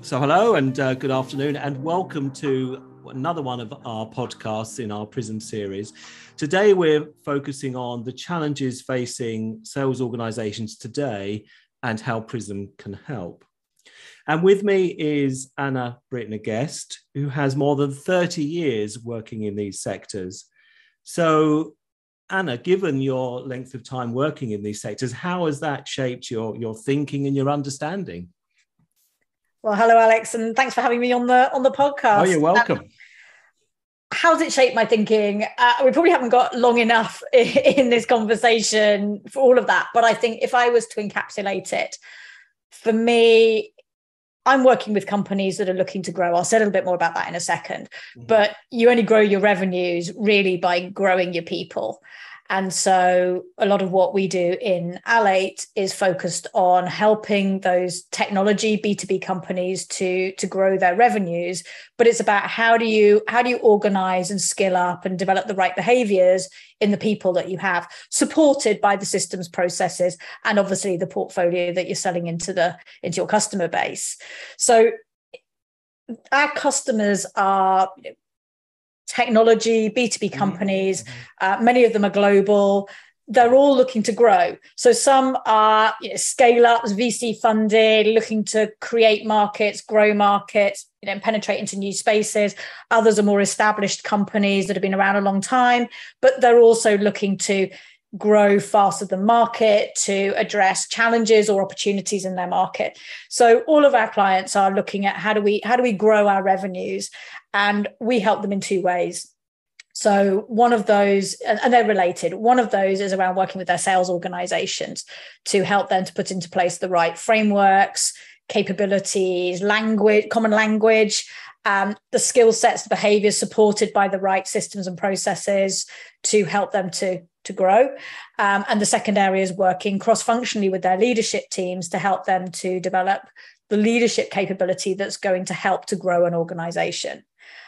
So hello and good afternoon and welcome to another one of our podcasts in our PRISM series. Today we're focusing on the challenges facing sales organizations today and how PRISM can help. And with me is Anna Britnor Guest, who has more than 30 years working in these sectors. So Anna, given your length of time working in these sectors, how has that shaped your thinking and your understanding? Well, hello, Alex, and thanks for having me on the podcast. Oh, you're welcome. How's it shaped my thinking? We probably haven't got long enough in this conversation for all of that, but I think if I was to encapsulate it, for me, I'm working with companies that are looking to grow. I'll say a little bit more about that in a second, but you only grow your revenues really by growing your people. And so a lot of what we do in Alate is focused on helping those technology B2B companies to grow their revenues. But it's about how do you organize and skill up and develop the right behaviors in the people that you have, supported by the systems, processes, and obviously the portfolio that you're selling into your customer base. So our customers are technology, B2B companies, many of them are global. They're all looking to grow. So some are scale-ups, VC funded, looking to create markets, grow markets, penetrate into new spaces. Others are more established companies that have been around a long time, but they're also looking to grow faster than market to address challenges or opportunities in their market. So all of our clients are looking at how do we grow our revenues, and we help them in two ways. So one of those, and they're related, one of those is around working with their sales organizations to help them to put into place the right frameworks, capabilities, language, common language, the skill sets, the behaviors supported by the right systems and processes to help them to grow. And the second area is working cross-functionally with their leadership teams to help them to develop the leadership capability that's going to help to grow an organization.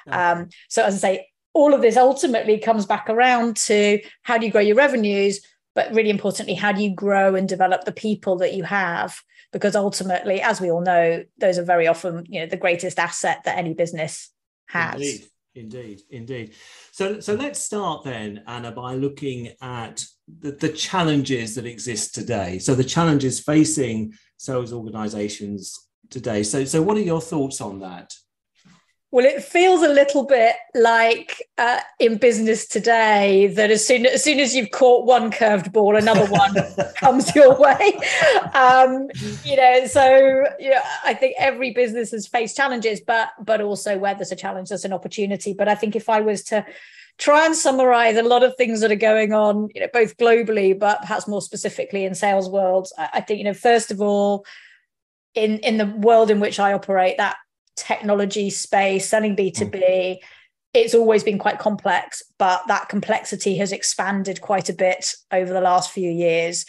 So as I say, all of this ultimately comes back around to how do you grow your revenues, but really importantly, how do you grow and develop the people that you have? Because ultimately, as we all know, those are very often, the greatest asset that any business has. Indeed. So let's start then, Anna, by looking at the challenges that exist today. So the challenges facing sales organizations today. So what are your thoughts on that? Well, it feels a little bit like in business today that as soon as you've caught one curved ball, another one comes your way. I think every business has faced challenges, but also where there's a challenge, there's an opportunity. But I think if I was to try and summarize a lot of things that are going on, both globally, but perhaps more specifically in sales worlds, I think, first of all, in the world in which I operate, that technology space, selling B2B, it's always been quite complex, but that complexity has expanded quite a bit over the last few years.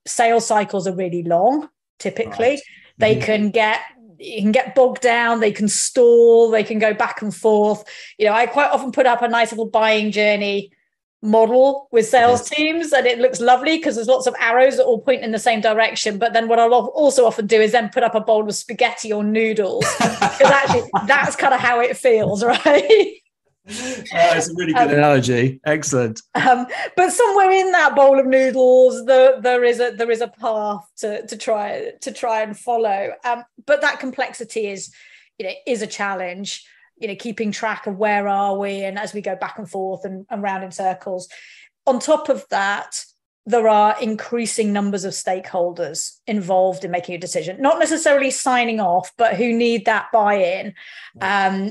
Sales cycles are really long, typically. Right. They can get bogged down, they can stall, they can go back and forth. I quite often put up a nice little buying journey model with sales teams, and it looks lovely because there's lots of arrows that all point in the same direction. But then what I'll also often do is then put up a bowl of spaghetti or noodles, because actually that's kind of how it feels, right? It's a really good analogy. Excellent. But somewhere in that bowl of noodles, there is a path to try and follow. But that complexity is a challenge. Keeping track of where are we, and as we go back and forth and round in circles. On top of that, there are increasing numbers of stakeholders involved in making a decision, not necessarily signing off, but who need that buy-in.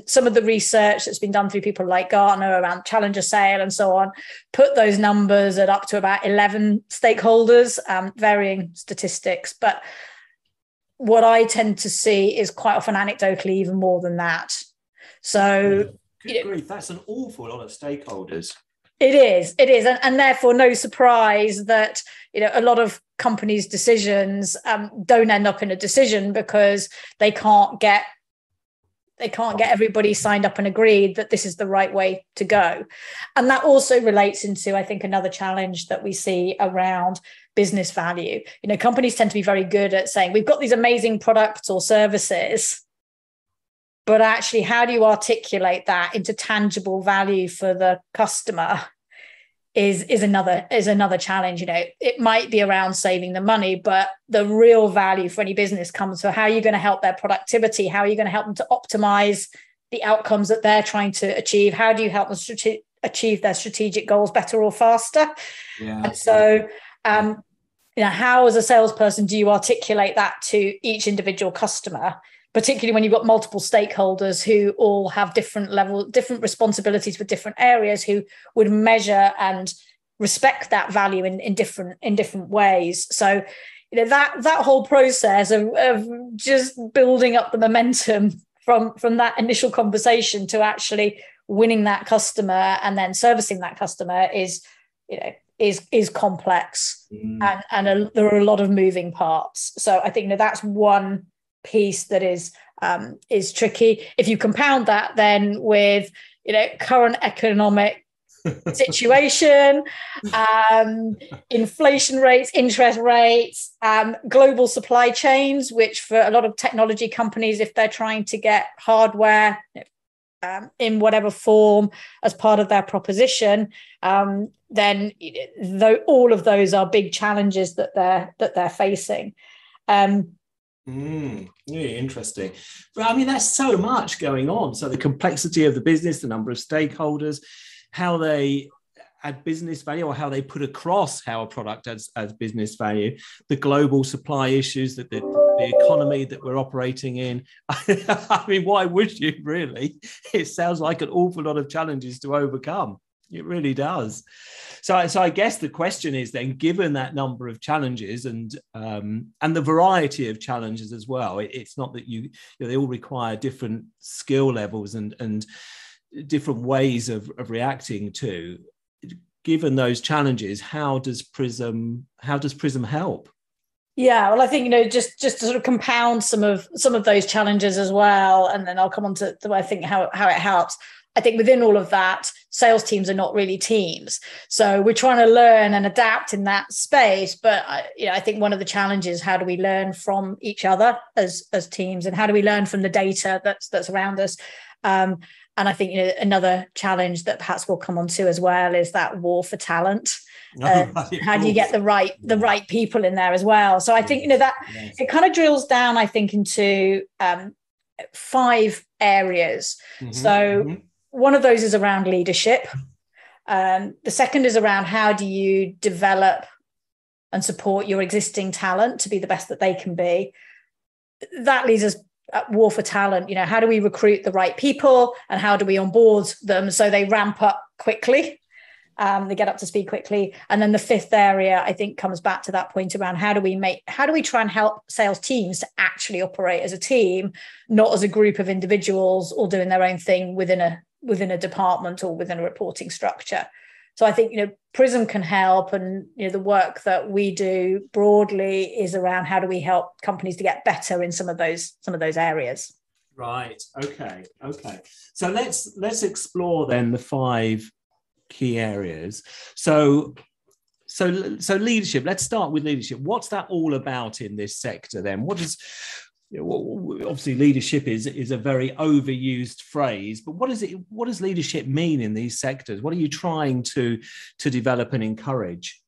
Some of the research that's been done through people like Gartner around challenger sale and so on, put those numbers at up to about 11 stakeholders, varying statistics. But what I tend to see is quite often anecdotally even more than that. So, good grief, that's an awful lot of stakeholders. It is, and therefore no surprise that a lot of companies' decisions don't end up in a decision because they can't get everybody signed up and agreed that this is the right way to go. And that also relates into, I think, another challenge that we see around business value. Companies tend to be very good at saying we've got these amazing products or services, but actually, how do you articulate that into tangible value for the customer is another challenge. You know, it might be around saving the money, but the real value for any business comes from how are you going to help their productivity? How are you going to help them to optimize the outcomes that they're trying to achieve? How do you help them achieve their strategic goals better or faster? Yeah. And so, how as a salesperson do you articulate that to each individual customer, particularly when you've got multiple stakeholders who all have different responsibilities for different areas, who would measure and respect that value in different ways. So, that whole process of just building up the momentum from that initial conversation to actually winning that customer and then servicing that customer is complex, and there are a lot of moving parts. So I think that's one piece that is tricky. If you compound that then with current economic situation, inflation rates, interest rates, global supply chains, which for a lot of technology companies, if they're trying to get hardware in whatever form as part of their proposition, then though all of those are big challenges that they're facing. Really interesting. But I mean, there's so much going on. So the complexity of the business, the number of stakeholders, how they add business value or how they put across how a product adds business value, the global supply issues, that the economy that we're operating in. I mean, why would you really? It sounds like an awful lot of challenges to overcome. It really does. So I guess the question is then, given that number of challenges and the variety of challenges as well, it's not that they all require different skill levels and different ways of reacting to. Given those challenges, how does PRISM help? Yeah, well, I think just to sort of compound some of those challenges as well, and then I'll come on to I think how it helps. I think within all of that, sales teams are not really teams, so we're trying to learn and adapt in that space. But I think one of the challenges: how do we learn from each other as teams, and how do we learn from the data that's around us? And I think another challenge that perhaps we'll come on to as well is that war for talent. How do you get the right people in there as well? So I think that it kind of drills down, I think, into 5 areas. So one of those is around leadership. The second is around how do you develop and support your existing talent to be the best that they can be. That leads us at war for talent. How do we recruit the right people and how do we onboard them so they ramp up quickly? They get up to speed quickly. And then the 5th area, I think, comes back to that point around how do we try and help sales teams to actually operate as a team, not as a group of individuals all doing their own thing within a department or within a reporting structure. So I think PRISM can help, and the work that we do broadly is around how do we help companies to get better in some of those areas. Right. Okay. So let's explore then the 5 key areas. So leadership. Let's start with leadership. What's that all about in this sector then? Obviously leadership is a very overused phrase, but what does leadership mean in these sectors? What are you trying to develop and encourage?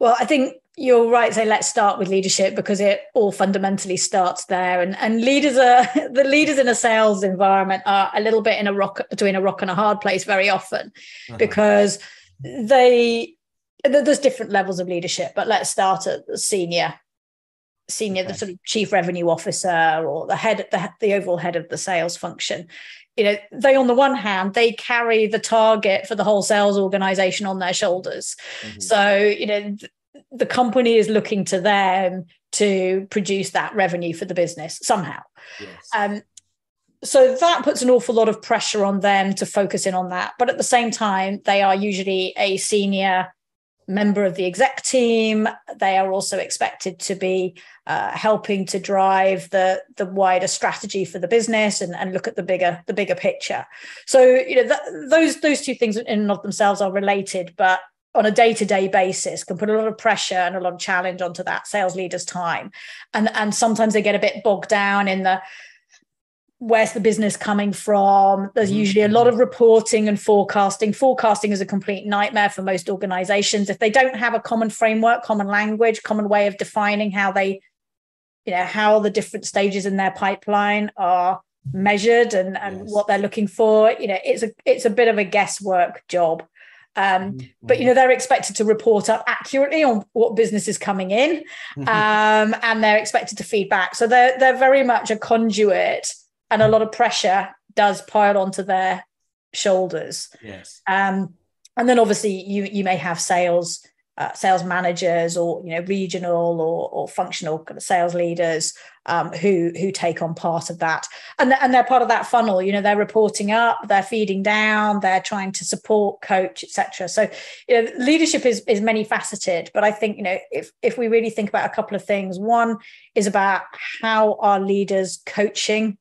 Well, I think you're right to say let's start with leadership, because it all fundamentally starts there. And the leaders in a sales environment are a little bit between a rock and a hard place very often, because there's different levels of leadership. But let's start at the senior, okay. The sort of chief revenue officer or the overall head of the sales function. They, on the one hand, they carry the target for the whole sales organization on their shoulders. So, the company is looking to them to produce that revenue for the business somehow. Yes. So that puts an awful lot of pressure on them to focus in on that. But at the same time, they are usually a senior member of the exec team. They are also expected to be helping to drive the wider strategy for the business and look at the bigger picture. So those 2 things in and of themselves are related, but on a day-to-day basis can put a lot of pressure and a lot of challenge onto that sales leader's time. And sometimes they get a bit bogged down in the where's the business coming from? There's usually a lot of reporting and forecasting. Forecasting is a complete nightmare for most organizations. If they don't have a common framework, common language, common way of defining how they, how the different stages in their pipeline are measured and what they're looking for, it's a bit of a guesswork job. But they're expected to report up accurately on what business is coming in, and they're expected to feed back. So they're very much a conduit, and a lot of pressure does pile onto their shoulders. Yes. And then obviously you may have sales managers, or regional or functional kind of sales leaders who take on part of that, and they're part of that funnel. They're reporting up, they're feeding down, they're trying to support, coach, etc. So leadership is many faceted, but I think if we really think about a couple of things, one is about how are leaders coaching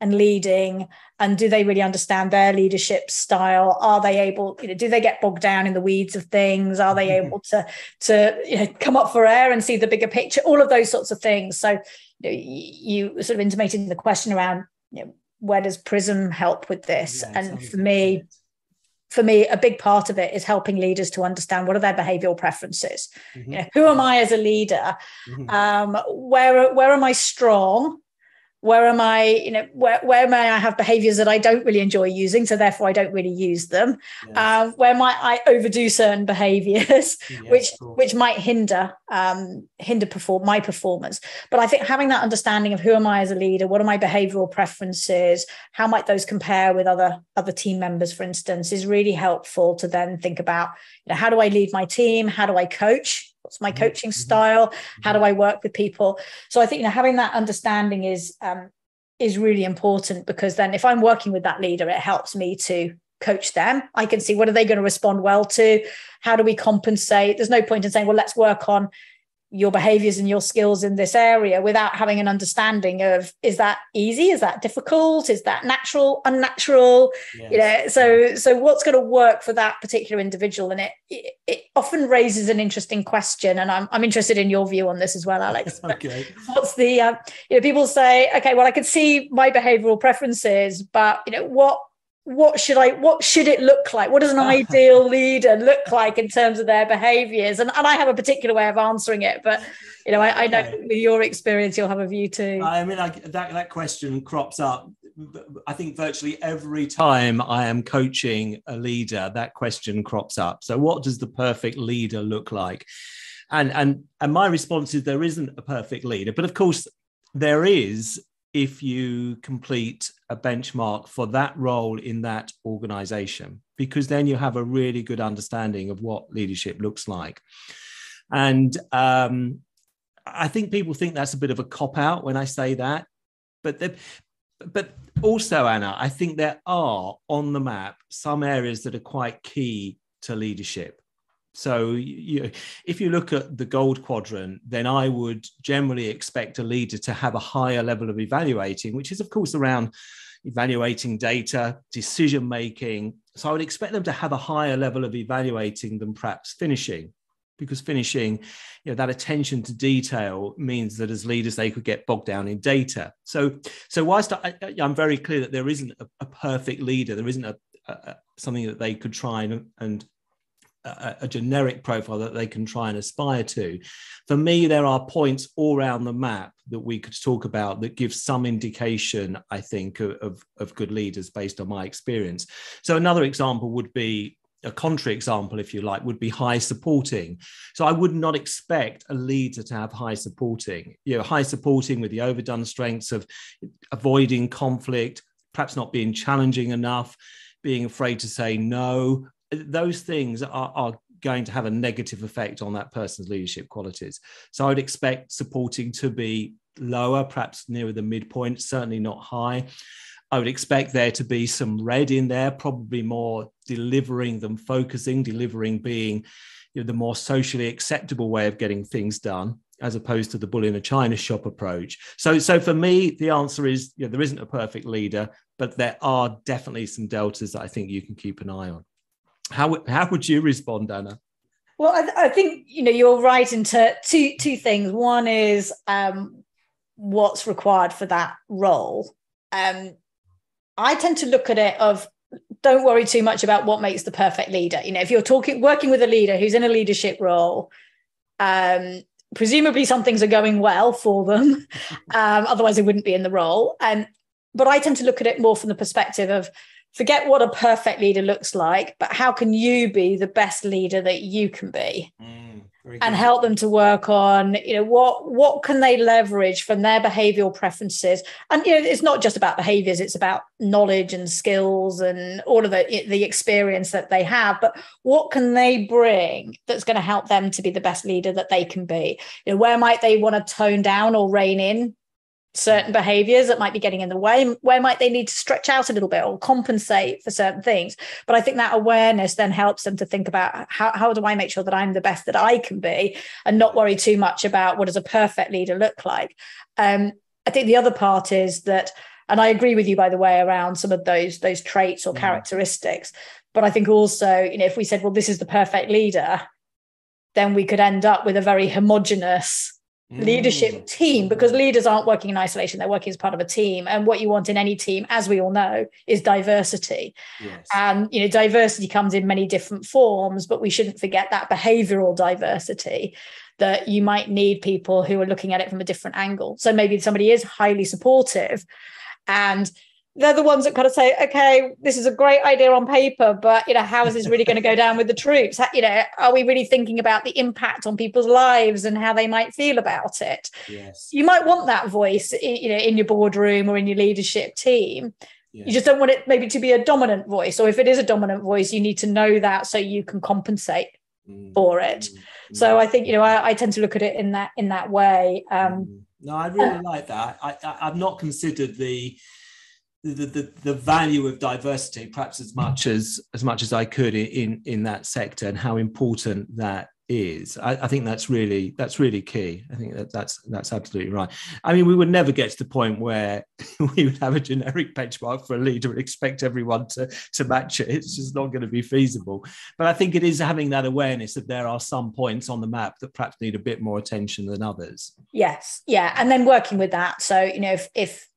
and leading, and do they really understand their leadership style? Are they able, do they get bogged down in the weeds of things? Are they able to come up for air and see the bigger picture? All of those sorts of things. So you sort of intimating the question around, where does PRISM help with this? And for me, a big part of it is helping leaders to understand what are their behavioral preferences. Who am I as a leader? Where am I strong? Where am I, where may I have behaviors that I don't really enjoy using, so therefore I don't really use them? Where might I overdo certain behaviors, which might hinder my performance? But I think having that understanding of who am I as a leader, what are my behavioral preferences, how might those compare with other team members, for instance, is really helpful to then think about, how do I lead my team? How do I coach? What's my coaching style? How do I work with people? So I think having that understanding is really important, because then if I'm working with that leader, it helps me to coach them. I can see what are they going to respond well to? How do we compensate? There's no point in saying, well, let's work on your behaviors and your skills in this area without having an understanding of, is that easy? Is that difficult? Is that natural, unnatural? So what's going to work for that particular individual? And it often raises an interesting question. And I'm interested in your view on this as well, Alex. Okay. What's the, people say, okay, well, I can see my behavioral preferences, but what should it look like? What does an ideal leader look like in terms of their behaviors? And I have a particular way of answering it, but I know with your experience you'll have a view too. I mean, that question crops up, I think, virtually every time I am coaching a leader. That question crops up. So what does the perfect leader look like? And my response is, there isn't a perfect leader, but of course there is, if you complete a benchmark for that role in that organization, because then you have a really good understanding of what leadership looks like. And I think people think that's a bit of a cop-out when I say that, but also, Anna, I think there are on the map some areas that are quite key to leadership. So if you look at the gold quadrant, then I would generally expect a leader to have a higher level of evaluating, which is, of course, around evaluating data, decision-making. So I would expect them to have a higher level of evaluating than perhaps finishing, because finishing, that attention to detail means that as leaders, they could get bogged down in data. So whilst I'm very clear that there isn't a perfect leader, there isn't something that they could try and a generic profile that they can try and aspire to. For me, there are points all around the map that we could talk about that give some indication, I think, of good leaders based on my experience. So another example would be, a contrary example, if you like, would be high supporting. So I would not expect a leader to have high supporting, high supporting with the overdone strengths of avoiding conflict, perhaps not being challenging enough, being afraid to say no. Those things are going to have a negative effect on that person's leadership qualities. So I would expect supporting to be lower, perhaps nearer the midpoint, certainly not high. I would expect there to be some red in there, probably more delivering than focusing, delivering being the more socially acceptable way of getting things done, as opposed to the bull in a china shop approach. So for me, the answer is, there isn't a perfect leader, but there are definitely some deltas that I think you can keep an eye on. How would you respond, Anna? Well, I think, you're right into two things. One is what's required for that role. I tend to look at it of, don't worry too much about what makes the perfect leader. If you're working with a leader who's in a leadership role, presumably some things are going well for them. Otherwise they wouldn't be in the role. But I tend to look at it more from the perspective of, forget what a perfect leader looks like, but how can you be the best leader that you can be? And help them to work on, what can they leverage from their behavioral preferences? And, it's not just about behaviors, it's about knowledge and skills and all of the experience that they have, but what can they bring that's going to help them to be the best leader that they can be? Where might they want to tone down or rein in certain behaviors that might be getting in the way? Where might they need to stretch out a little bit or compensate for certain things? But I think that awareness then helps them to think about, how do I make sure that I'm the best that I can be, and not worry too much about what does a perfect leader look like. I think the other part is that, and I agree with you, by the way, around some of those traits or characteristics, but I think also, if we said, well, this is the perfect leader, then we could end up with a very homogenous leadership team, because leaders aren't working in isolation, they're working as part of a team. And what you want in any team, as we all know, is diversity. Yes. And diversity comes in many different forms, but we shouldn't forget that behavioral diversity, that you might need people who are looking at it from a different angle. So maybe somebody is highly supportive and they're the ones that kind of say, okay, this is a great idea on paper, but how is this really going to go down with the troops? Are we really thinking about the impact on people's lives and how they might feel about it? Yes. You might want that voice, in your boardroom or in your leadership team. Yes. You just don't want it maybe to be a dominant voice, or if it is a dominant voice, you need to know that so you can compensate for it. So I think I tend to look at it in that way. No, I really like that. I've not considered the value of diversity perhaps as much as I could in that sector, and how important that is. I think that's really key. I think that's absolutely right. I mean, we would never get to the point where we would have a generic benchmark for a leader and expect everyone to match it. It's just not going to be feasible. But I think it is having that awareness that there are some points on the map that perhaps need a bit more attention than others. Yes, yeah, and then working with that. So if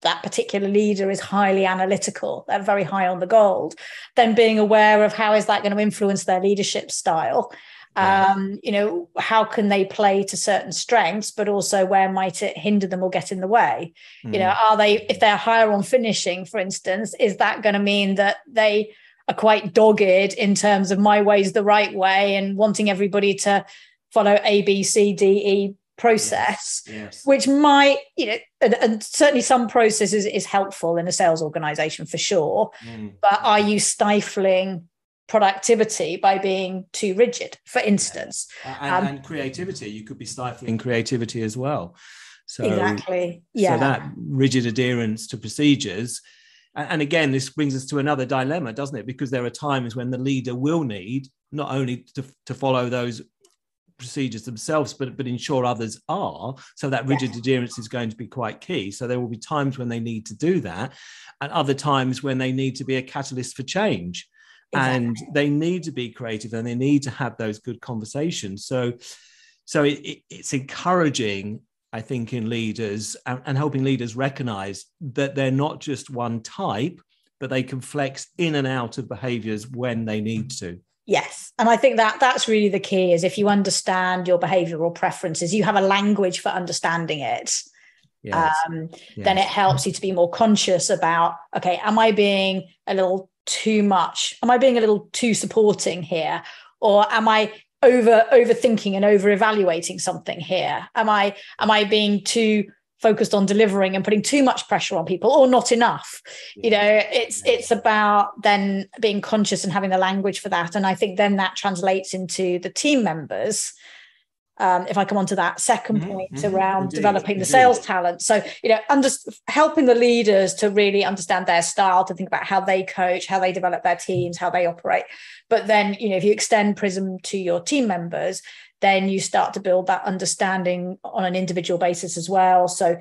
that particular leader is highly analytical, they're very high on the gold, then being aware of how is that going to influence their leadership style. How can they play to certain strengths, but also where might it hinder them or get in the way? If they're higher on finishing, for instance, is that going to mean that they are quite dogged in terms of my way's the right way and wanting everybody to follow A, B, C, D, E process? Yes. Which might, and certainly some processes is helpful in a sales organization for sure. But are you stifling productivity by being too rigid, for instance? And creativity, you could be stifling creativity as well. So exactly, yeah. So that rigid adherence to procedures, and again, this brings us to another dilemma, doesn't it? Because there are times when the leader will need not only to follow those procedures themselves, but ensure others are. So that rigid adherence is going to be quite key. So there will be times when they need to do that, and other times when they need to be a catalyst for change. Exactly. And they need to be creative, and they need to have those good conversations. So it's encouraging, I think, in leaders and helping leaders recognize that they're not just one type, but they can flex in and out of behaviors when they need to. Yes. And I think that's really the key, is if you understand your behavioral preferences, you have a language for understanding it. Yes. Then it helps you to be more conscious about, okay, am I being a little too much? Am I being a little too supporting here? Or am I overthinking and over evaluating something here? Am I being too focused on delivering and putting too much pressure on people, or not enough? It's about then being conscious and having the language for that. And I think then that translates into the team members. If I come on to that second point around developing the sales talent. So, helping the leaders to really understand their style, to think about how they coach, how they develop their teams, how they operate. But then, if you extend PRISM to your team members, then you start to build that understanding on an individual basis as well. So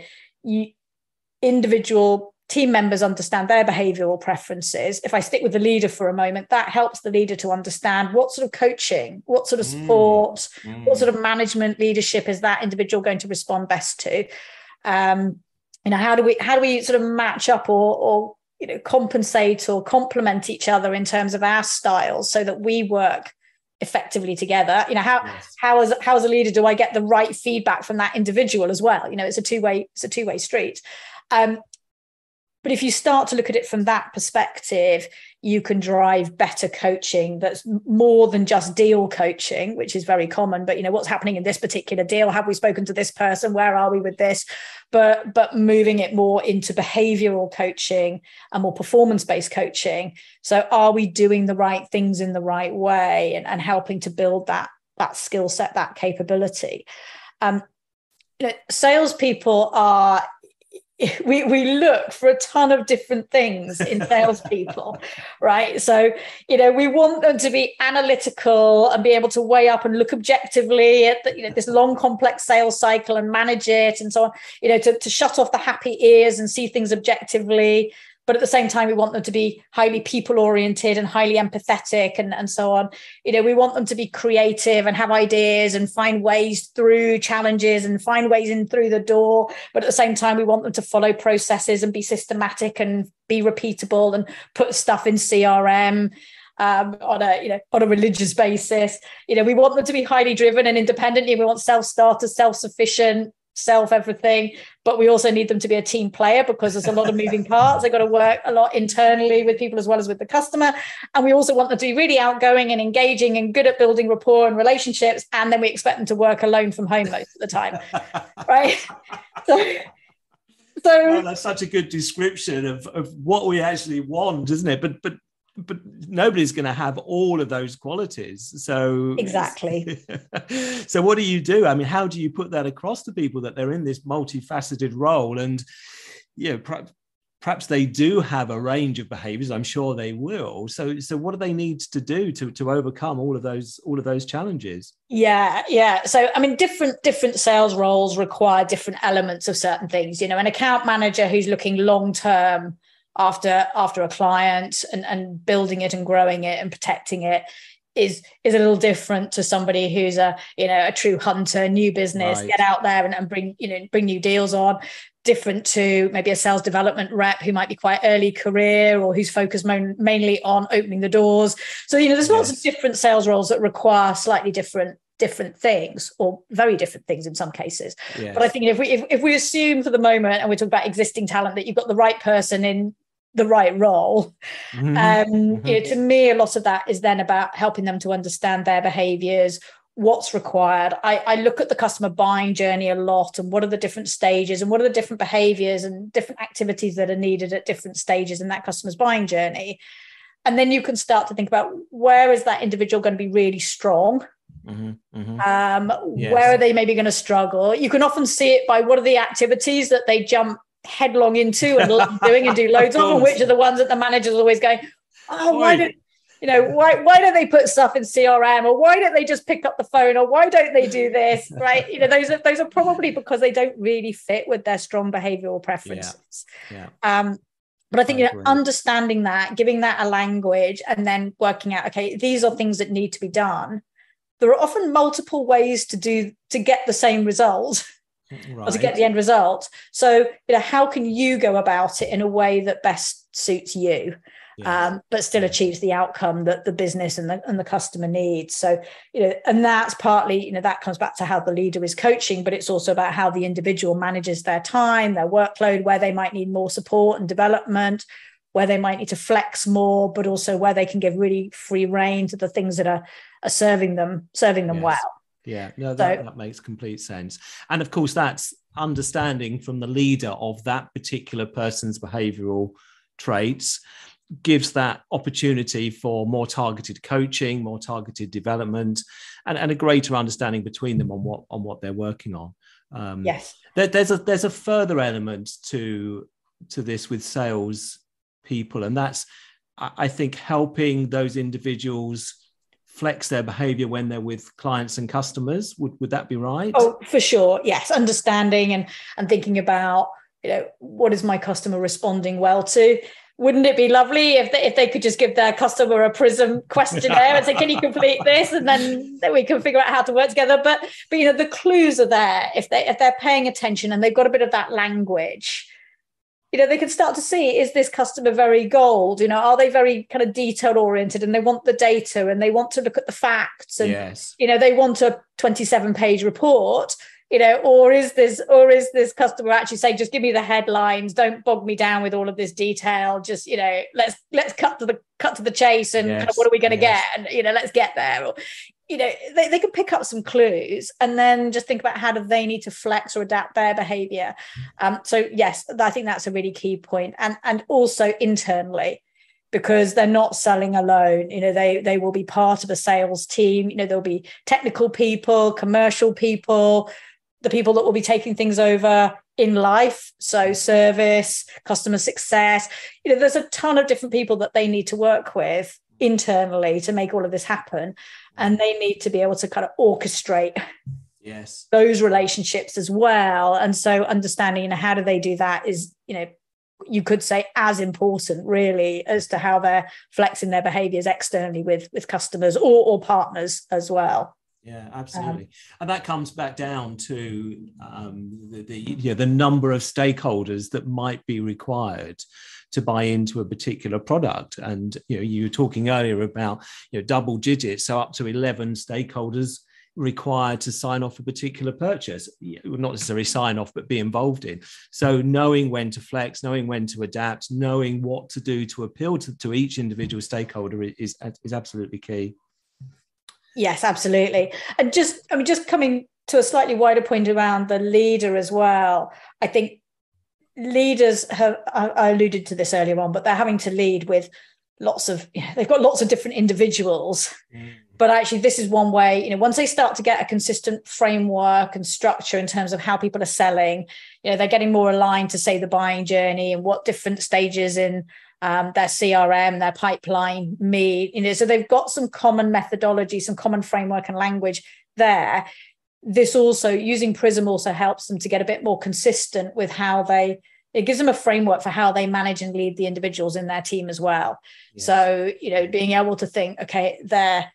individual team members understand their behavioral preferences. If I stick with the leader for a moment, that helps the leader to understand what sort of coaching, what sort of support, what sort of management leadership is that individual going to respond best to? How do we sort of match up or compensate or complement each other in terms of our styles so that we work effectively together. How as a leader do I get the right feedback from that individual as well? It's a two-way street. But if you start to look at it from that perspective, you can drive better coaching that's more than just deal coaching, which is very common. But, what's happening in this particular deal? Have we spoken to this person? Where are we with this? But moving it more into behavioral coaching and more performance-based coaching. So are we doing the right things in the right way and helping to build that skill set, that capability? Salespeople are... We look for a ton of different things in salespeople, right? So, we want them to be analytical and be able to weigh up and look objectively at this long, complex sales cycle and manage it and so on, to shut off the happy ears and see things objectively. But at the same time, we want them to be highly people-oriented and highly empathetic and so on. We want them to be creative and have ideas and find ways through challenges and find ways in through the door. But at the same time, we want them to follow processes and be systematic and be repeatable and put stuff in CRM on a religious basis. We want them to be highly driven and independent. We want self-starters, self-sufficient, self-everything, but we also need them to be a team player because there's a lot of moving parts. They've got to work a lot internally with people as well as with the customer. And we also want them to be really outgoing and engaging and good at building rapport and relationships. And then we expect them to work alone from home most of the time, right? So well, that's such a good description of what we actually want, isn't it? But nobody's going to have all of those qualities. So exactly. So what do you do? I mean, how do you put that across to people that they're in this multifaceted role? And perhaps they do have a range of behaviors. I'm sure they will. So what do they need to do to overcome all of those challenges? Yeah. So I mean, different sales roles require different elements of certain things. An account manager who's looking long term after a client and building it and growing it and protecting it is a little different to somebody who's a true hunter, new business, right. Get out there and bring new deals on. Different to maybe a sales development rep who might be quite early career or who's focused mainly on opening the doors. So there's lots of different sales roles that require slightly different things or very different things in some cases. Yes. But I think if we assume for the moment, and we talk about existing talent, that you've got the right person in the right role, to me, a lot of that is then about helping them to understand their behaviors, what's required. I look at the customer buying journey a lot and what are the different stages and what are the different behaviors and different activities that are needed at different stages in that customer's buying journey. And then you can start to think about where is that individual going to be really strong. Yes. Where are they maybe going to struggle? You can often see it by what are the activities that they jump headlong into and love doing and do loads of, and which are the ones that the manager's always going, why don't they put stuff in CRM, or why don't they just pick up the phone, or why don't they do this, right? Those are probably because they don't really fit with their strong behavioral preferences. But I think understanding that, giving that a language, and then working out, okay, these are things that need to be done. There are often multiple ways to get the same result, right, or to get the end result. So, how can you go about it in a way that best suits you, but still achieves the outcome that the business and the customer needs? So, and that's partly, that comes back to how the leader is coaching, but it's also about how the individual manages their time, their workload, where they might need more support and development, where they might need to flex more, but also where they can give really free rein to the things that are serving them well. Yeah, no, that makes complete sense. And of course, that's understanding from the leader of that particular person's behavioral traits gives that opportunity for more targeted coaching, more targeted development, and a greater understanding between them on what they're working on. Yes. There's a further element to this with sales people, and that's, I think, helping those individuals flex their behavior when they're with clients and customers. Would that be right? Oh, for sure. Yes. Understanding and thinking about, what is my customer responding well to? Wouldn't it be lovely if they could just give their customer a PRISM questionnaire and say, can you complete this? And then we can figure out how to work together. But the clues are there. If they're paying attention and they've got a bit of that language, they can start to see, is this customer very gold? Are they very kind of detail oriented, and they want the data and they want to look at the facts, and yes, they want a 27-page report, or is this customer actually saying, just give me the headlines, don't bog me down with all of this detail, just let's cut to the chase, and kind of, what are we going to get, and let's get there. Or they can pick up some clues and then just think about how do they need to flex or adapt their behavior. So yes, I think that's a really key point. And also internally, because they're not selling alone, they will be part of a sales team. There'll be technical people, commercial people, the people that will be taking things over in life, so service, customer success. There's a ton of different people that they need to work with internally to make all of this happen, and they need to be able to kind of orchestrate those relationships as well. And so understanding how do they do that is, you could say, as important really as to how they're flexing their behaviors externally with customers or partners as well. Yeah, absolutely. And that comes back down to the number of stakeholders that might be required to buy into a particular product. And you were talking earlier about double digits, so up to 11 stakeholders required to sign off a particular purchase. Not necessarily sign off, but be involved in. So knowing when to flex, knowing when to adapt, knowing what to do to appeal to each individual stakeholder is absolutely key. Yes, absolutely. And just coming to a slightly wider point around the leader as well, I think leaders I alluded to this earlier on, but they're having to lead with they've got lots of different individuals. But actually, this is one way, once they start to get a consistent framework and structure in terms of how people are selling, they're getting more aligned to, say, the buying journey and what different stages in their CRM, their pipeline meet. So they've got some common methodology, some common framework and language there. This also, using PRISM also helps them to get a bit more consistent with how it gives them a framework for how they manage and lead the individuals in their team as well. Yes. So, being able to think, okay, they're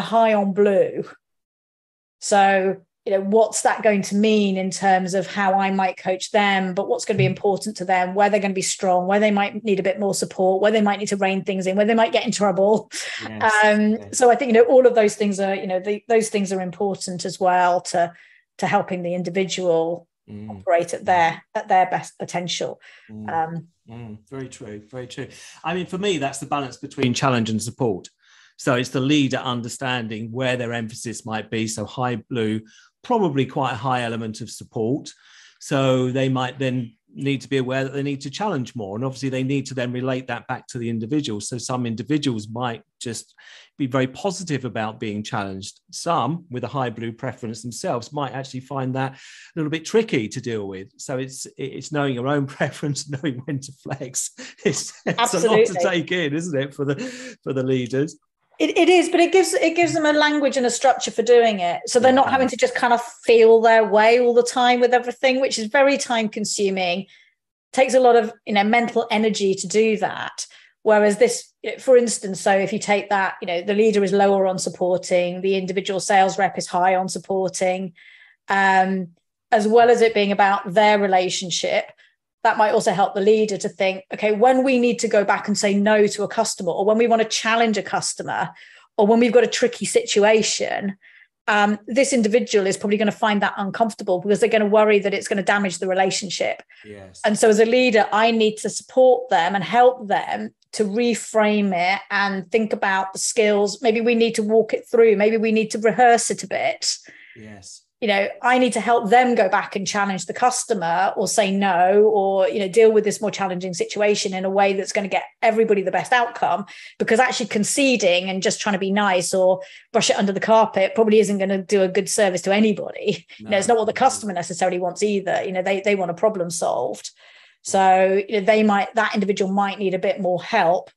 high on blue. So, what's that going to mean in terms of how I might coach them, but what's going to be important to them, where they're going to be strong, where they might need a bit more support, where they might need to rein things in, where they might get in trouble. Yes. So I think, all of those things are, those things are important as well to helping the individual operate at their best potential. Very true. Very true. I mean, for me, that's the balance between challenge and support. So it's the leader understanding where their emphasis might be. So high blue, probably quite a high element of support. So they might then need to be aware that they need to challenge more. And obviously they need to then relate that back to the individual. So some individuals might just be very positive about being challenged. Some with a high blue preference themselves might actually find that a little bit tricky to deal with. So it's knowing your own preference, knowing when to flex. It's a lot to take in, isn't it, for the leaders? It is, but it gives them a language and a structure for doing it. So they're not having to just kind of feel their way all the time with everything, which is very time consuming. Takes a lot of mental energy to do that. Whereas this, for instance, so if you take that, the leader is lower on supporting, the individual sales rep is high on supporting, as well as it being about their relationship. That might also help the leader to think, okay, when we need to go back and say no to a customer, or when we want to challenge a customer, or when we've got a tricky situation, this individual is probably going to find that uncomfortable because they're going to worry that it's going to damage the relationship. Yes. And so as a leader, I need to support them and help them to reframe it and think about the skills. Maybe we need to walk it through. Maybe we need to rehearse it a bit. Yes. I need to help them go back and challenge the customer or say no, or, deal with this more challenging situation in a way that's going to get everybody the best outcome, because actually conceding and just trying to be nice or brush it under the carpet probably isn't going to do a good service to anybody. No. It's not what the customer necessarily wants either. They want a problem solved. So that individual might need a bit more help.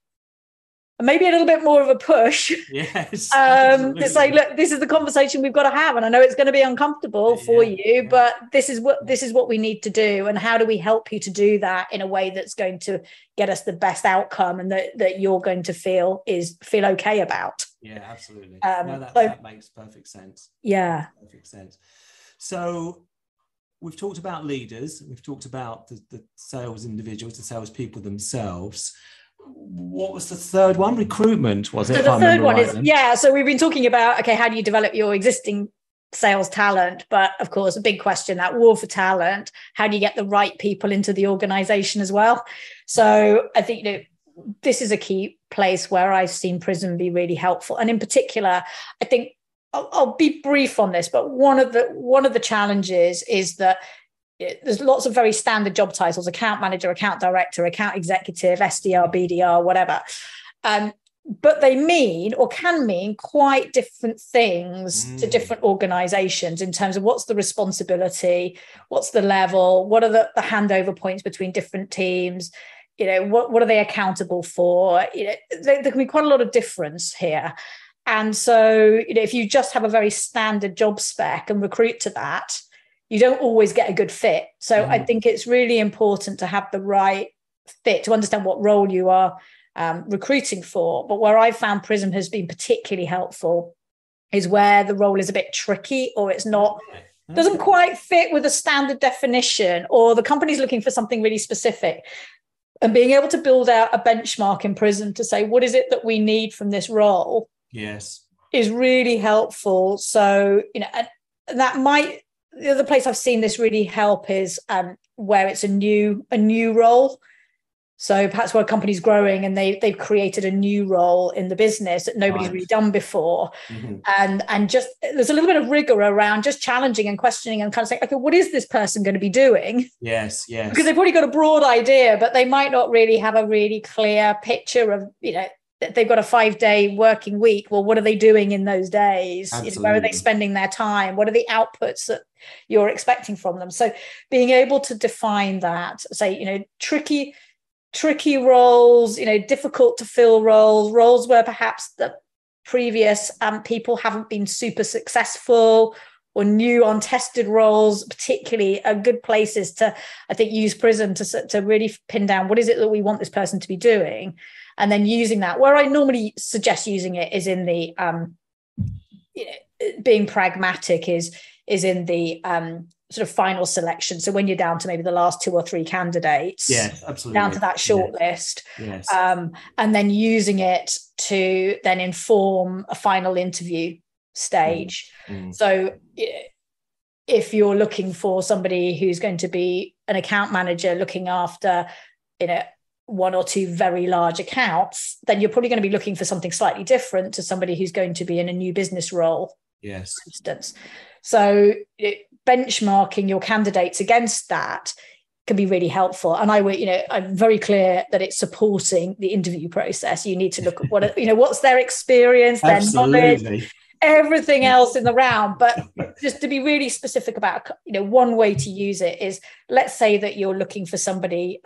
Maybe a little bit more of a push. Yes. To say, look, this is the conversation we've got to have, and I know it's going to be uncomfortable for you, but this is what we need to do, and how do we help you to do that in a way that's going to get us the best outcome, and that you're going to feel okay about. Yeah, absolutely. That makes perfect sense. Yeah, perfect sense. So we've talked about leaders, we've talked about the sales individuals, the salespeople themselves. What was the third one? Recruitment, was it? So the third one is, so we've been talking about, okay, how do you develop your existing sales talent? But of course, a big question, that war for talent, how do you get the right people into the organization as well? So I think, this is a key place where I've seen PRISM be really helpful. And in particular, I think I'll be brief on this, but one of the challenges is that there's lots of very standard job titles: account manager, account director, account executive, SDR, BDR, whatever. But they mean, or can mean, quite different things to different organizations in terms of what's the responsibility, what's the level, what are the handover points between different teams, what are they accountable for? There can be quite a lot of difference here. And so, if you just have a very standard job spec and recruit to that, you don't always get a good fit. So I think it's really important to have the right fit, to understand what role you are recruiting for. But where I've found PRISM has been particularly helpful is where the role is a bit tricky, or it's not, doesn't quite fit with a standard definition, or the company's looking for something really specific. And being able to build out a benchmark in PRISM to say, what is it that we need from this role? Yes. Is really helpful. So, and that might, the other place I've seen this really help is where it's a new role. So perhaps where a company's growing and they've created a new role in the business that nobody's really done before. And just there's a little bit of rigor around just challenging and questioning and kind of saying, okay, what is this person going to be doing? Yes. Because they've already got a broad idea, but they might not really have a really clear picture of, they've got a 5-day working week. Well, what are they doing in those days? Where are they spending their time? What are the outputs that you're expecting from them? So being able to define that, say, tricky roles, difficult to fill roles where perhaps the previous people haven't been super successful, or new untested roles, particularly are good places to, I think, use PRISM to really pin down what is it that we want this person to be doing. And then using that, where I normally suggest using it is in the, being pragmatic is in the sort of final selection. So when you're down to maybe the last 2 or 3 candidates, yes, absolutely, down to that short list, yes. And then using it to then inform a final interview stage. So if you're looking for somebody who's going to be an account manager looking after, 1 or 2 very large accounts, then you're probably going to be looking for something slightly different to somebody who's going to be in a new business role, yes, for instance. So benchmarking your candidates against that can be really helpful. And I'm very clear that it's supporting the interview process. You need to look at what's their experience, their knowledge, everything else in the round. But just to be really specific about, one way to use it is, let's say that you're looking for somebody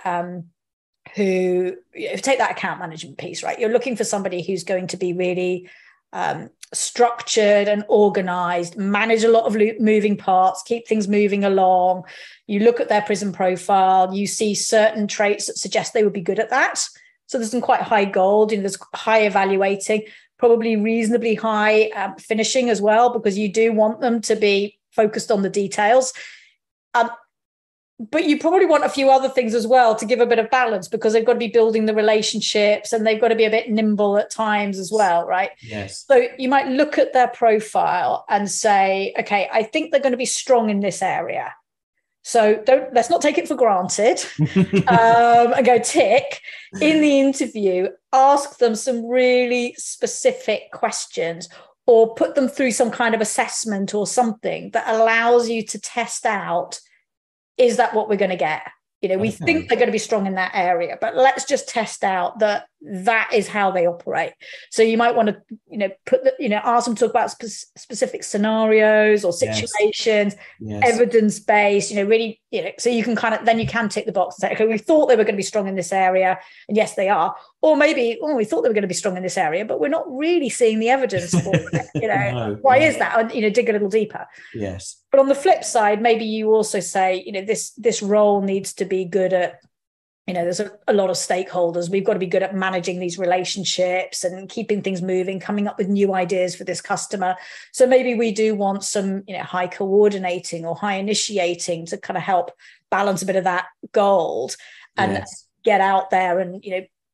who, take that account management piece, right? You're looking for somebody who's going to be really structured and organized, manage a lot of moving parts, keep things moving along. You look at their PRISM profile, you see certain traits that suggest they would be good at that. So there's some quite high gold, there's high evaluating, probably reasonably high finishing as well, because you do want them to be focused on the details. But you probably want a few other things as well to give a bit of balance, because they've got to be building the relationships and they've got to be a bit nimble at times as well, right? Yes. So you might look at their profile and say, okay, I think they're going to be strong in this area. So let's not take it for granted and go tick. In the interview, ask them some really specific questions, or put them through some kind of assessment or something that allows you to test out, is that what we're going to get? We think they're going to be strong in that area, but let's just test out that is how they operate. So you might want to, ask them to talk about specific scenarios or situations, evidence-based, really, so you can then you can tick the box and say, okay, we thought they were going to be strong in this area, and yes, they are. Or maybe, we thought they were going to be strong in this area, but we're not really seeing the evidence for it. Why is that? And, dig a little deeper. Yes. But on the flip side, maybe you also say, this role needs to be good at, there's a lot of stakeholders. We've got to be good at managing these relationships and keeping things moving, coming up with new ideas for this customer. So maybe we do want some, high coordinating or high initiating to kind of help balance a bit of that gold and get out there and,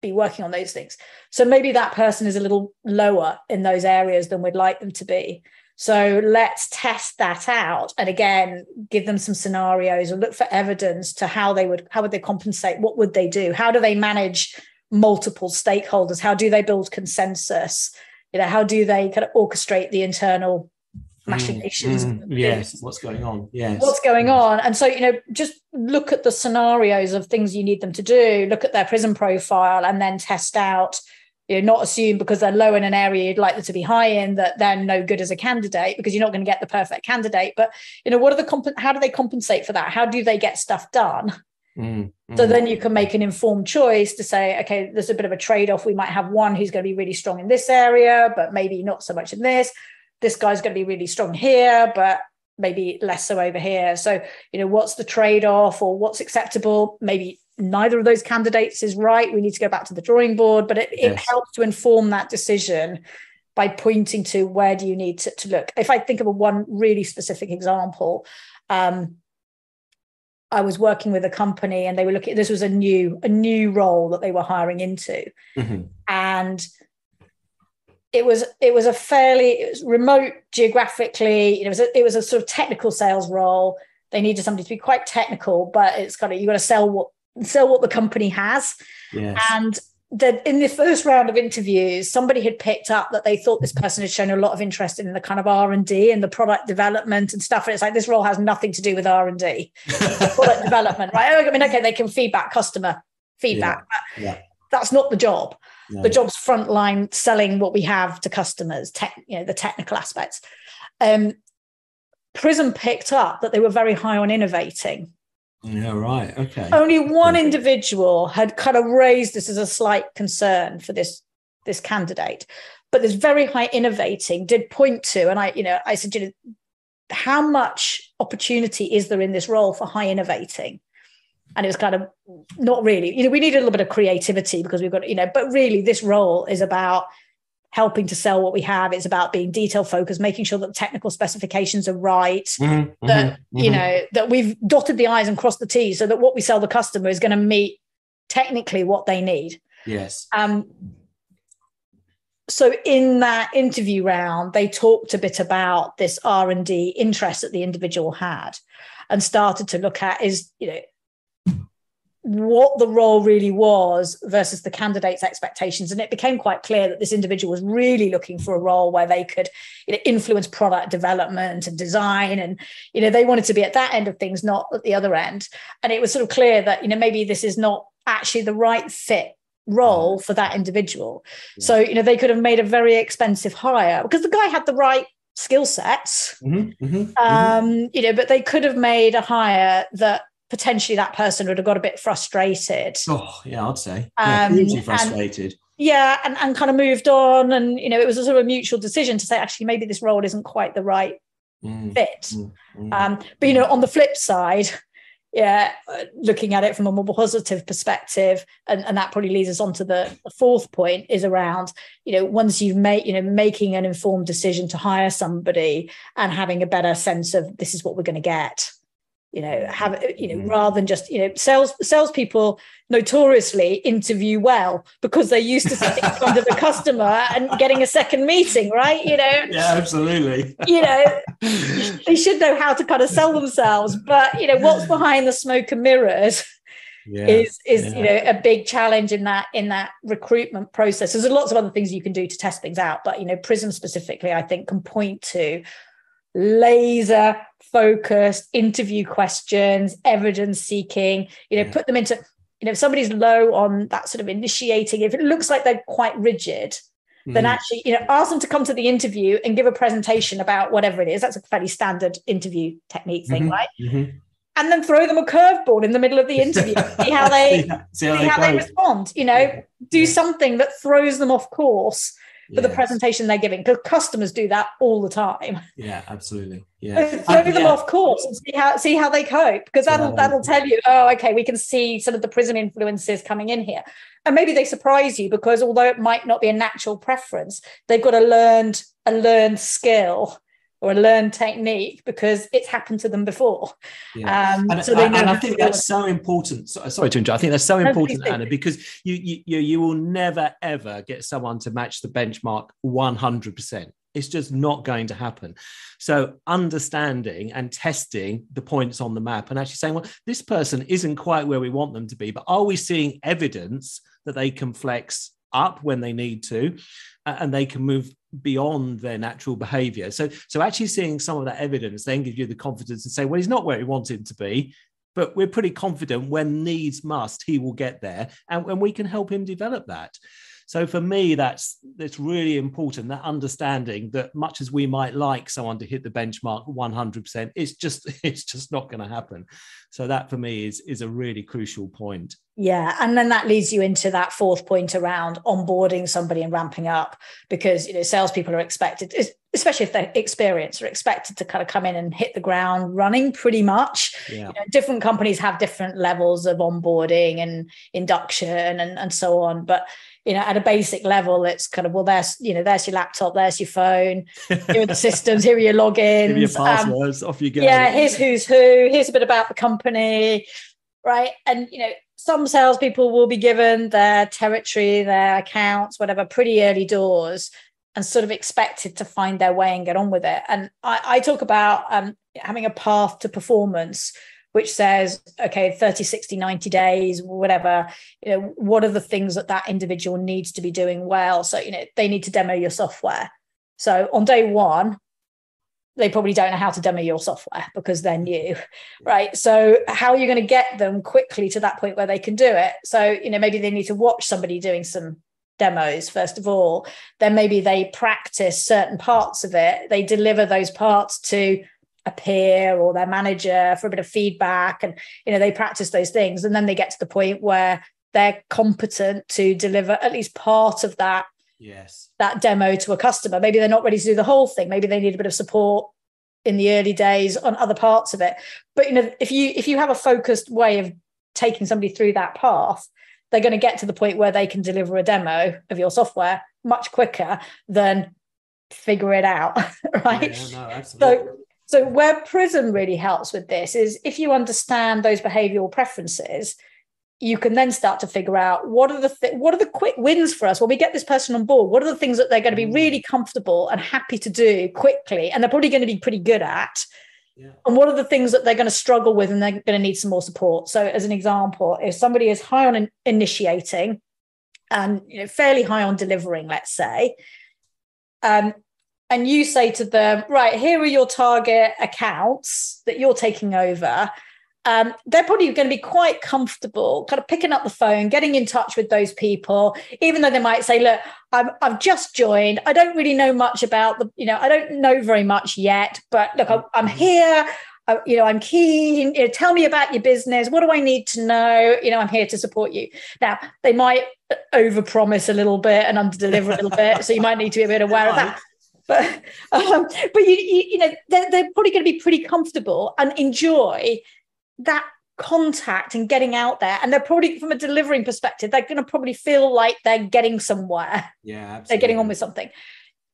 be working on those things. So maybe that person is a little lower in those areas than we'd like them to be. So let's test that out. And again, give them some scenarios and look for evidence to how would they compensate? What would they do? How do they manage multiple stakeholders? How do they build consensus? How do they kind of orchestrate the internal machinations? Yes. What's going on? Yes. What's going on? And so, just look at the scenarios of things you need them to do, look at their PRISM profile and then test out, not assume because they're low in an area you'd like them to be high in that they're no good as a candidate, because you're not going to get the perfect candidate. But how do they compensate for that? How do they get stuff done? So then you can make an informed choice to say, okay, there's a bit of a trade-off. We might have one who's going to be really strong in this area, but maybe not so much in this. This guy's going to be really strong here, but maybe less so over here. So, what's the trade-off or what's acceptable? Maybe neither of those candidates is right. We need to go back to the drawing board, but it helps to inform that decision by pointing to where do you need to look. If I think of one really specific example, I was working with a company and they were looking, this was a new role that they were hiring into. And it was remote geographically. It was a sort of technical sales role. They needed somebody to be quite technical, but it's kind of, you got to sell what the company has. Yes. And in the first round of interviews, somebody had picked up that they thought this person had shown a lot of interest in the kind of R&D and the product development and stuff. And it's like, this role has nothing to do with R&D, product development, right? I mean, okay, they can feedback customer feedback, but that's not the job. No. The job's frontline selling what we have to customers, the technical aspects. PRISM picked up that they were very high on innovating. Yeah, right. Okay. Only one individual had kind of raised this as a slight concern for this candidate, but this very high innovating did point to, and I said, how much opportunity is there in this role for high innovating? And it was kind of not really, we need a little bit of creativity because we've got, but really this role is about helping to sell what we have. It's about being detail focused, making sure that the technical specifications are right, that we've dotted the I's and crossed the T's so that what we sell the customer is going to meet technically what they need. Yes. So in that interview round, they talked a bit about this R&D interest that the individual had and started to look at what the role really was versus the candidate's expectations. And it became quite clear that this individual was really looking for a role where they could influence product development and design. And, they wanted to be at that end of things, not at the other end. And it was sort of clear that, maybe this is not actually the right fit role for that individual. Yeah. So, they could have made a very expensive hire because the guy had the right skill sets, but they could have made a hire that potentially that person would have got a bit frustrated. Oh, yeah, I'd say. Hugely frustrated. And kind of moved on. And, it was a sort of a mutual decision to say, actually, maybe this role isn't quite the right fit. But, on the flip side, looking at it from a more positive perspective, and that probably leads us on to the fourth point is around, once you've made, making an informed decision to hire somebody and having a better sense of this is what we're going to get. Rather than just, salespeople notoriously interview well because they're used to sitting in front of the customer and getting a second meeting, right? Yeah, absolutely. They should know how to kind of sell themselves, but what's behind the smoke and mirrors is a big challenge in that recruitment process. There's lots of other things you can do to test things out, but PRISM specifically, I think, can point to laser focused interview questions, evidence seeking, put them into, if somebody's low on that sort of initiating, if it looks like they're quite rigid, then actually, ask them to come to the interview and give a presentation about whatever it is. That's a fairly standard interview technique thing, right? And then throw them a curveball in the middle of the interview, see how they respond, do something that throws them off course for the presentation they're giving, because customers do that all the time. Yeah, absolutely. Yeah, throw them off course and see how they cope, because that'll tell you, oh, okay, we can see sort of the PRISM influences coming in here, and maybe they surprise you, because although it might not be a natural preference, they've got a learned skill or a learned technique because it's happened to them before. Yeah. And I think that's so important. Sorry to interrupt. I think that's so important, Anna, because you will never, ever get someone to match the benchmark 100%. It's just not going to happen. So understanding and testing the points on the map and actually saying, well, this person isn't quite where we want them to be, but are we seeing evidence that they can flex up when they need to, and they can move beyond their natural behavior? So actually seeing some of that evidence then gives you the confidence to say, well, he's not where we want him to be, but we're pretty confident when needs must, he will get there, and we can help him develop that. So for me, that's really important, that understanding that much as we might like someone to hit the benchmark 100%, it's just not going to happen. So that for me is a really crucial point. Yeah. And then that leads you into that fourth point around onboarding somebody and ramping up, because, salespeople are expected, especially if they're experienced, are expected to kind of come in and hit the ground running pretty much. Yeah. Different companies have different levels of onboarding and induction and so on. But, at a basic level, it's kind of, well, there's your laptop, there's your phone, here are the systems, here are your logins. Give your passwords, off you go. Yeah, here's who's who, here's a bit about the company, right? And, some salespeople will be given their territory, their accounts, whatever, pretty early doors, and sort of expected to find their way and get on with it. And I talk about having a path to performance, which says, okay, 30, 60, 90 days, whatever, what are the things that individual needs to be doing well? So, they need to demo your software. So on day one, they probably don't know how to demo your software because they're new, right? So how are you going to get them quickly to that point where they can do it? So, maybe they need to watch somebody doing some demos, first of all. Then maybe they practice certain parts of it. They deliver those parts to a peer or their manager for a bit of feedback, and, they practice those things. And then they get to the point where they're competent to deliver at least part of that. Yes. That demo to a customer. Maybe they're not ready to do the whole thing. Maybe they need a bit of support in the early days on other parts of it. But if you have a focused way of taking somebody through that path, they're going to get to the point where they can deliver a demo of your software much quicker than figure it out, right? Yeah, no, absolutely. So where PRISM really helps with this is if you understand those behavioral preferences, you can then start to figure out what are the quick wins for us when we get this person on board. What are the things that they're going to be really comfortable and happy to do quickly, and they're probably going to be pretty good at? Yeah. And what are the things that they're going to struggle with and they're going to need some more support? So as an example, if somebody is high on initiating and fairly high on delivering, let's say, and you say to them, right, here are your target accounts that you're taking over. They're probably going to be quite comfortable kind of picking up the phone, getting in touch with those people, even though they might say, look, I've just joined. I don't really know much about I don't know very much yet, but look, I'm here. I'm keen. Tell me about your business. What do I need to know? I'm here to support you. Now, they might overpromise a little bit and underdeliver a little bit. So you might need to be a bit aware of that. But they're probably going to be pretty comfortable and enjoy that contact and getting out there, and they're probably, from a delivering perspective, they're going to probably feel like they're getting somewhere. Yeah, absolutely. They're getting on with something.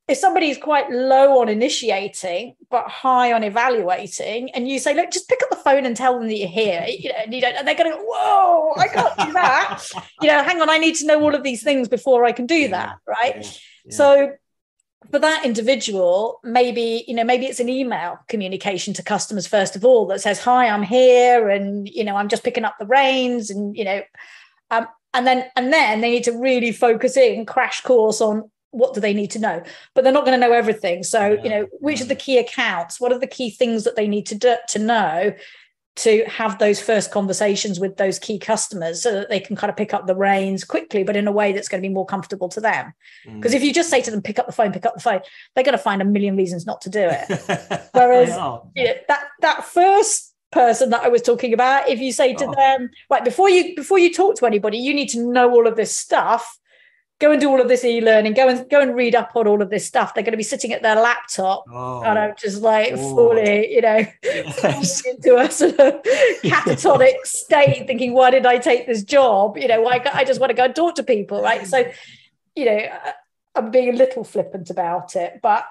If somebody is quite low on initiating but high on evaluating, and you say, look, just pick up the phone and tell them that you're here, and they're going to go, whoa, I can't do that. Hang on, I need to know all of these things before I can do that, right? Yeah. So for that individual, maybe it's an email communication to customers first of all that says, hi, I'm here, and I'm just picking up the reins, and and then they need to really focus in, crash course on what do they need to know, but they're not going to know everything. So which are the key accounts? What are the key things that they need to know to have those first conversations with those key customers, so that they can kind of pick up the reins quickly, but in a way that's going to be more comfortable to them. Because if you just say to them, pick up the phone, they're going to find a million reasons not to do it. Whereas that first person that I was talking about, if you say to them, right, before you talk to anybody, you need to know all of this stuff, go and do all of this e-learning, go and read up on all of this stuff. They're going to be sitting at their laptop, and I'm just like fully, yes. into a sort of catatonic state, thinking, why did I take this job? I just want to go and talk to people, right? So, I'm being a little flippant about it, but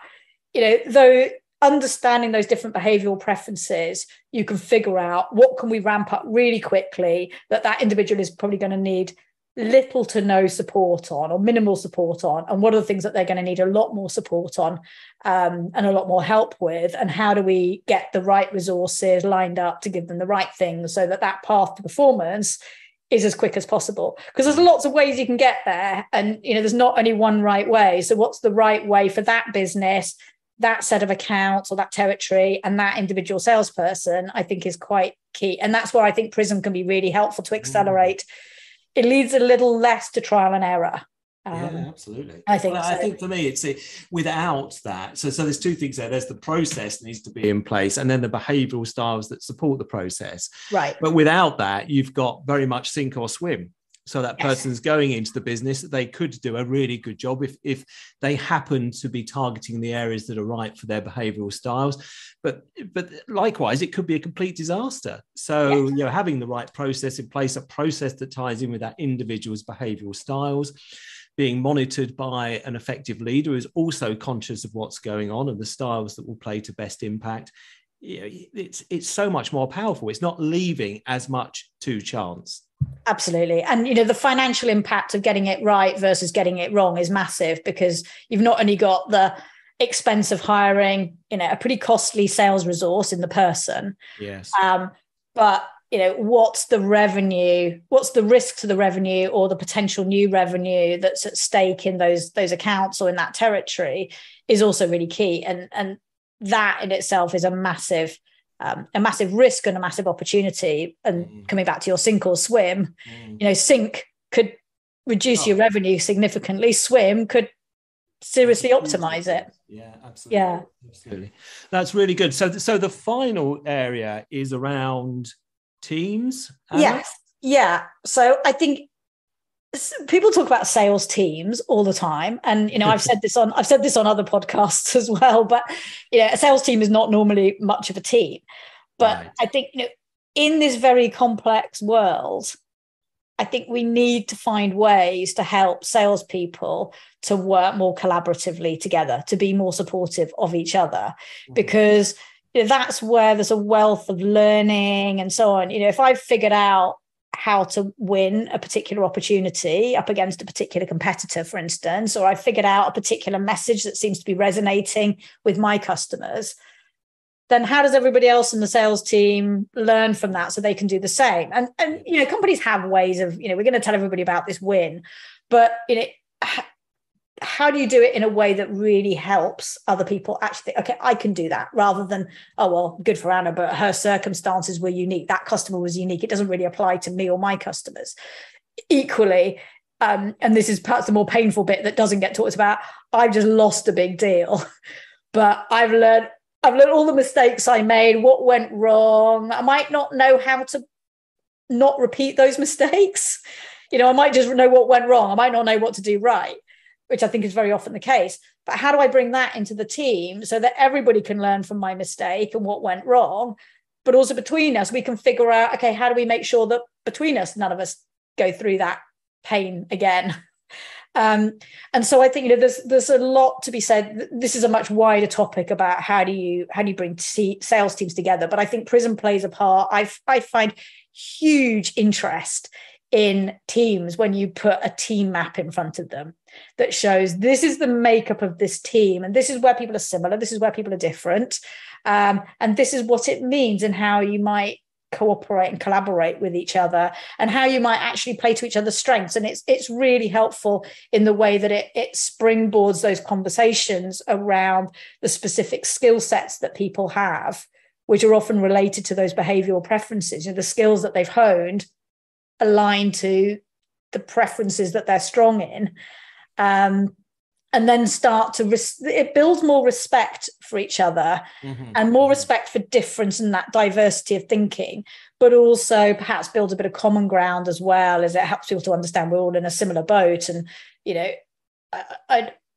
though understanding those different behavioral preferences, you can figure out what can we ramp up really quickly that individual is probably going to need little to no support on, or minimal support on, and what are the things that they're going to need a lot more support on, and a lot more help with, and how do we get the right resources lined up to give them the right things so that path to performance is as quick as possible. Because there's lots of ways you can get there, and there's not only one right way. So what's the right way for that business, that set of accounts, or that territory, and that individual salesperson, I think is quite key. And that's where I think PRISM can be really helpful to accelerate. It leads a little less to trial and error. Yeah, absolutely. I think for me, it's without that. So there's two things there. There's the process needs to be in place, and then the behavioural styles that support the process. Right. But without that, you've got very much sink or swim. So that person's going into the business, they could do a really good job if they happen to be targeting the areas that are right for their behavioural styles. But likewise, it could be a complete disaster. So having the right process in place, a process that ties in with that individual's behavioural styles, being monitored by an effective leader who's also conscious of what's going on and the styles that will play to best impact. It's so much more powerful. It's not leaving as much to chance. Absolutely. And, the financial impact of getting it right versus getting it wrong is massive, because you've not only got the expense of hiring, a pretty costly sales resource in the person. Yes. But, what's the revenue? What's the risk to the revenue or the potential new revenue that's at stake in those accounts or in that territory is also really key. And that in itself is a massive risk and a massive opportunity. And coming back to your sink or swim, sink could reduce your revenue significantly. Swim could seriously optimize it. Yeah, absolutely. Yeah, absolutely. That's really good. So the final area is around teams. Anna? Yes. Yeah. So I think people talk about sales teams all the time, and I've said this on other podcasts as well, but a sales team is not normally much of a team. But right. I think in this very complex world, I think we need to find ways to help salespeople to work more collaboratively together, to be more supportive of each other, because that's where there's a wealth of learning and so on. If I've figured out how to win a particular opportunity up against a particular competitor, for instance, or I figured out a particular message that seems to be resonating with my customers, then how does everybody else in the sales team learn from that so they can do the same? And companies have ways of, we're going to tell everybody about this win, but how do you do it in a way that really helps other people actually think, okay, I can do that, rather than, oh, well, good for Anna, but her circumstances were unique. That customer was unique. It doesn't really apply to me or my customers. Equally, and this is perhaps the more painful bit that doesn't get talked about, I've just lost a big deal, but I've learned all the mistakes I made, what went wrong. I might not know how to not repeat those mistakes. I might just know what went wrong. I might not know what to do right, which I think is very often the case. But how do I bring that into the team so that everybody can learn from my mistake and what went wrong, but also between us, we can figure out, okay, how do we make sure that between us, none of us go through that pain again? And so I think there's a lot to be said. This is a much wider topic about how do you bring sales teams together. But I think PRISM plays a part. I find huge interest in teams when you put a team map in front of them that shows this is the makeup of this team, and this is where people are similar, this is where people are different, and this is what it means and how you might cooperate and collaborate with each other, and how you might actually play to each other's strengths. And it's really helpful in the way that it springboards those conversations around the specific skill sets that people have, which are often related to those behavioral preferences. The skills that they've honed align to the preferences that they're strong in, and then start to it builds more respect for each other, and more respect for difference and that diversity of thinking, but also perhaps builds a bit of common ground as well, as it helps people to understand we're all in a similar boat, and you know,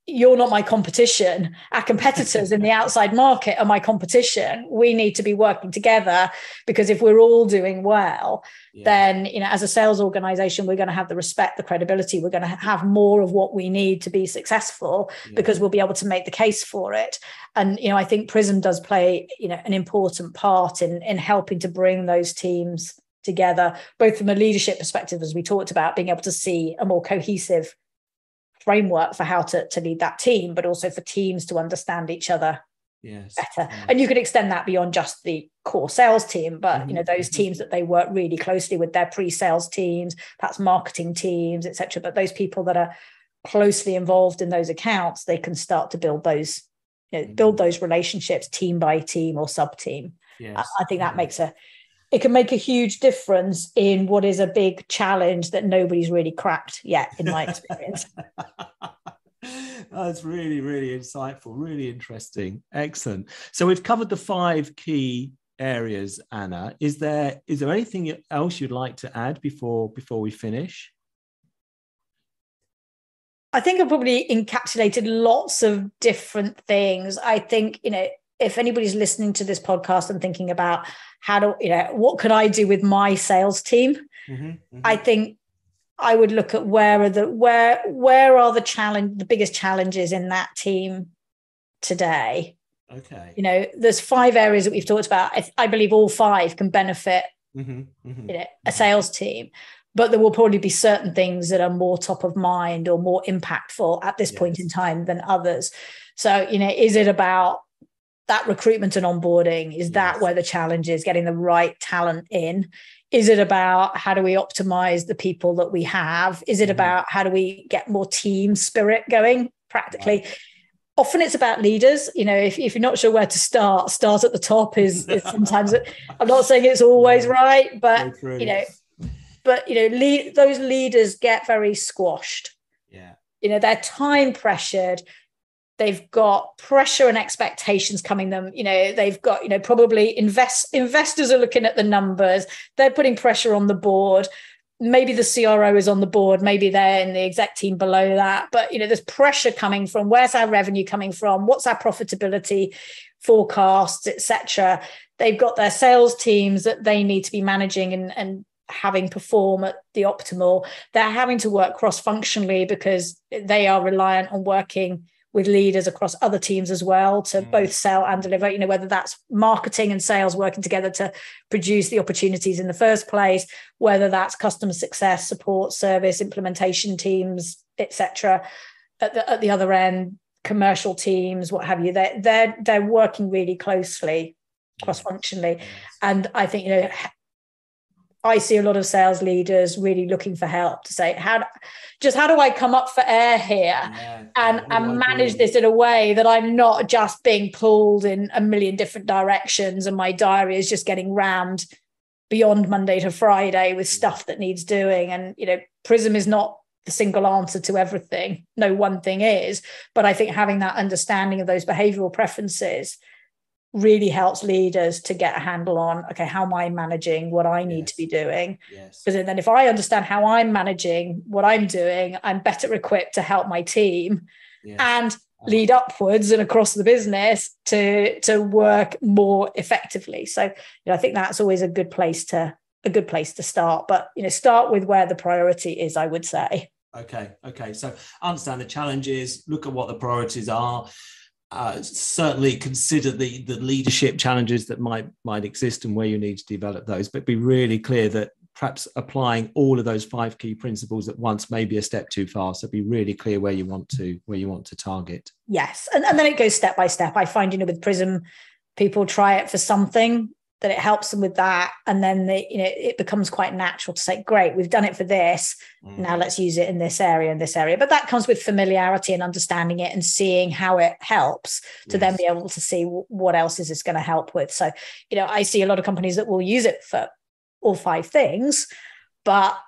you're not my competition. Our competitors in the outside market are my competition. We need to be working together, because if we're all doing well, then, you know, as a sales organization, we're going to have the respect, the credibility. We're going to have more of what we need to be successful, because we'll be able to make the case for it. And, you know, I think PRISM does play, you know, an important part in helping to bring those teams together, both from a leadership perspective, as we talked about, being able to see a more cohesive framework for how to lead that team, but also for teams to understand each other better. And you could extend that beyond just the core sales team, but you know, those teams that they work really closely with, their pre-sales teams, perhaps marketing teams, etc. But those people that are closely involved in those accounts, they can start to build those, you know, build those relationships team by team or sub team. I think that it can make a huge difference in what is a big challenge that nobody's really cracked yet, in my experience. That's really, really insightful, really interesting. Excellent. So we've covered the 5 key areas, Anna. Is there anything else you'd like to add before we finish? I think I've probably encapsulated lots of different things. I think, you know, if anybody's listening to this podcast and thinking about what could I do with my sales team? I think I would look at where are the biggest challenges in that team today. Okay. You know, there's 5 areas that we've talked about. I believe all 5 can benefit you know, a sales team, but there will probably be certain things that are more top of mind or more impactful at this point in time than others. So, you know, is it about that recruitment and onboarding? Is that where the challenge is, getting the right talent in? Is it about how do we optimize the people that we have? Is it about how do we get more team spirit going practically? Right. Often it's about leaders. You know, if you're not sure where to start at the top is sometimes, I'm not saying it's always right, but, you know, those leaders get very squashed. Yeah. You know, they're time pressured. They've got pressure and expectations coming them. You know, they've got, you know, probably investors are looking at the numbers. They're putting pressure on the board. Maybe the CRO is on the board. Maybe they're in the exec team below that. But, you know, there's pressure coming from where's our revenue coming from? What's our profitability forecasts, etc. They've got their sales teams that they need to be managing and having perform at the optimal. They're having to work cross-functionally because they are reliant on working with leaders across other teams as well to both sell and deliver, you know, whether that's marketing and sales working together to produce the opportunities in the first place, whether that's customer success, support, service, implementation teams, etc. At the other end, commercial teams, what have you, they're working really closely, cross-functionally. And I think, you know, I see a lot of sales leaders really looking for help to say, how do I come up for air here and manage this in a way that I'm not just being pulled in a million different directions and my diary is just getting rammed beyond Monday to Friday with stuff that needs doing. And, you know, PRISM is not the single answer to everything. No one thing is. But I think having that understanding of those behavioral preferences really helps leaders to get a handle on, okay, how am I managing what I need to be doing? Because then if I understand how I'm managing what I'm doing, I'm better equipped to help my team and lead upwards and across the business to work more effectively. So, you know, I think that's always a good place to start. But, you know, start with where the priority is, I would say. Okay. So understand the challenges, look at what the priorities are. Certainly consider the leadership challenges that might exist and where you need to develop those, but be really clear that perhaps applying all of those 5 key principles at once may be a step too far. So be really clear where you want to target. Yes, and then it goes step by step. I find, you know, with PRISM, people try it for something that it helps them with that, and then it becomes quite natural to say, great, we've done it for this, now let's use it in this area and this area. But that comes with familiarity and understanding it and seeing how it helps to then be able to see what else is this going to help with. So, you know, I see a lot of companies that will use it for all 5 things, but,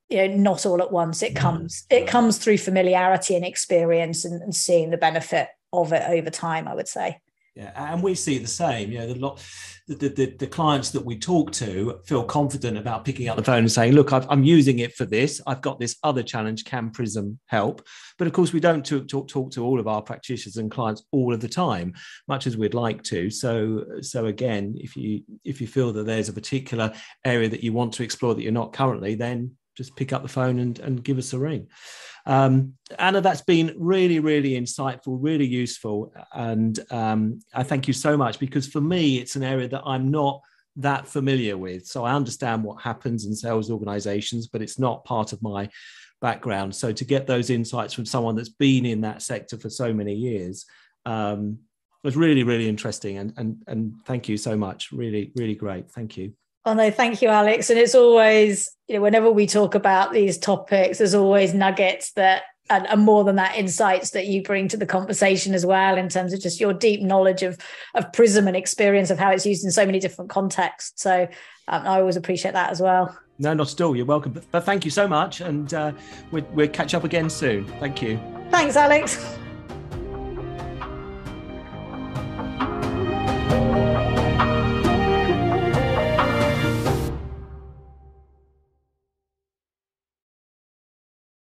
you know, not all at once. It comes through familiarity and experience and seeing the benefit of it over time, I would say. Yeah, and we see the same. The clients that we talk to feel confident about picking up the phone and saying, "Look, I'm using it for this. I've got this other challenge. Can PRISM help?" But of course, we don't talk to all of our practitioners and clients all of the time, much as we'd like to. So again, if you feel that there's a particular area that you want to explore that you're not currently, then just pick up the phone and give us a ring. Anna, that's been really, really insightful, really useful. And I thank you so much, because for me, it's an area that I'm not that familiar with. So I understand what happens in sales organizations, but it's not part of my background. So to get those insights from someone that's been in that sector for so many years was really, really interesting. And thank you so much. Really, really great. Thank you. Oh no, thank you, Alex. And it's always, whenever we talk about these topics, there's always nuggets that, and more than that, insights that you bring to the conversation as well, in terms of just your deep knowledge of PRISM and experience of how it's used in so many different contexts. So I always appreciate that as well. No, not at all. You're welcome. But thank you so much. And we'll catch up again soon. Thank you. Thanks, Alex.